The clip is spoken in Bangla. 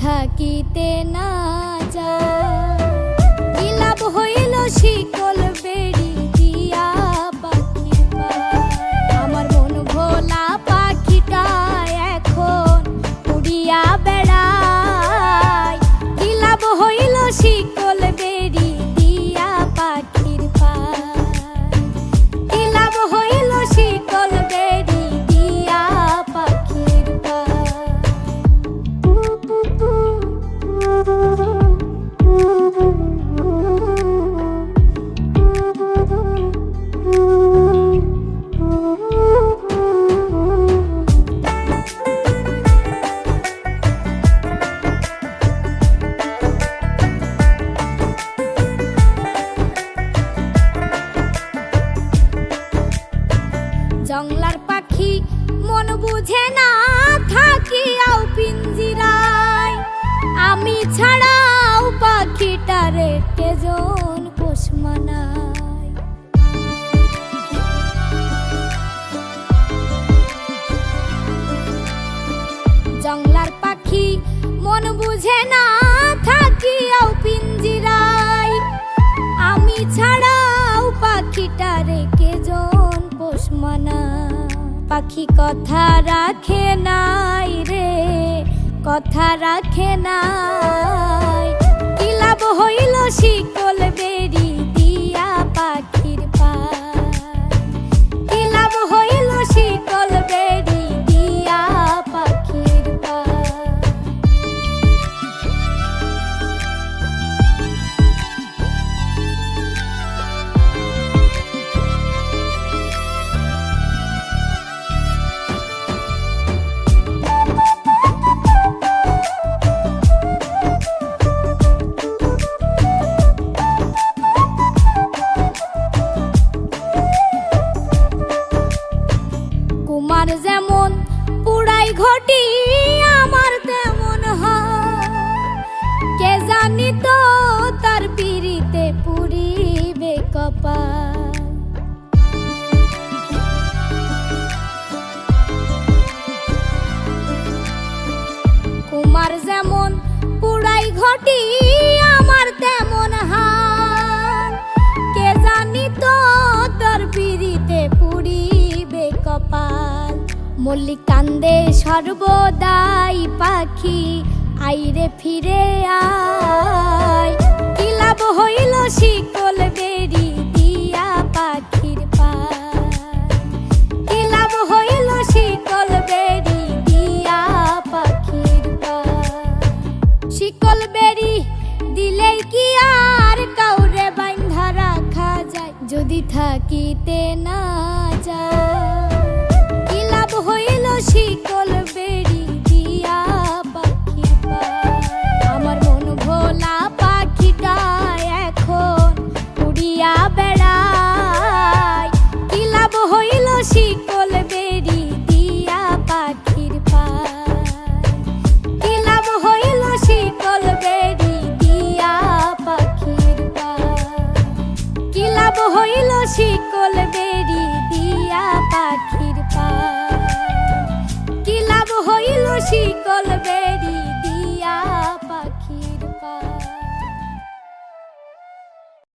থাকিতে না যায়। কি লাভ হইল শিকল বেড়ি দিয়া পাখির পায়। আমার মন ভোলা পাখিটা এখন উড়িয়া বেড়ায়। কি লাভ হইল শিকল বেড়ি দিয়া পাখির পায়। কি লাভ হইল শিকল বেড়ি দিয়া পাখির পায়। জংলার পাখি মন বুঝে না থাকিয়াও পিঞ্জিরায়। আমি ছাড়াও পাখিটারে কেজন পোষ মানায়। জংলার পাখি মন বুঝে না থাকিয়াও পিঞ্জিরায়। আমি ছাড়াও পাখিটারে কেজন পোষ মানায়। পাখি কথা রাখে নাই রে, কথা রাখে নাই। কি লাভ হইল শিকল বেড়ি দিয়া পাখির পায়। কি লাভ হইল শিকল বেড়ি দিয়া পাখির পায়। কুমার যেমন পুড়াই ঘটি আমার তেমন হয়। কে জানি তো তার পিড়িতে পুরিবে কপাল। কুমার যেমন পুড়াই ঘটি আমার তেমন হয়। কে জানি তো তার পিড়িতে পুরিবে কপাল। মল্লিক কান্দে সর্বদাই পাখি আইরে ফিরে আয়। কি লাভ হইল শিকল বেড়ি দিয়া পাখির পায়। কি লাভ হইল শিকল বেড়ি দিয়া পাখির পায়। শিকল বেড়ি দিলেই কি আর কাউরে বাঁধা রাখা যায়। যদি থাকিতে না যায়। কি লাভ হইল শিকল বেড়ি দিয়া পাখির পায়। আমার মন ভোলা পাখিটা এখন উড়িয়া বেড়ায়। কি লাভ হইল শিকল বেড়ি দিয়া পাখির পায়। কি লাভ হইল শিকল বেড়ি দিয়া পাখির পায়। কি লাভ হইল শিকল বেড়ি দিয়া পাখির পায়। কি লাভ হইল শিকল বেড়ি।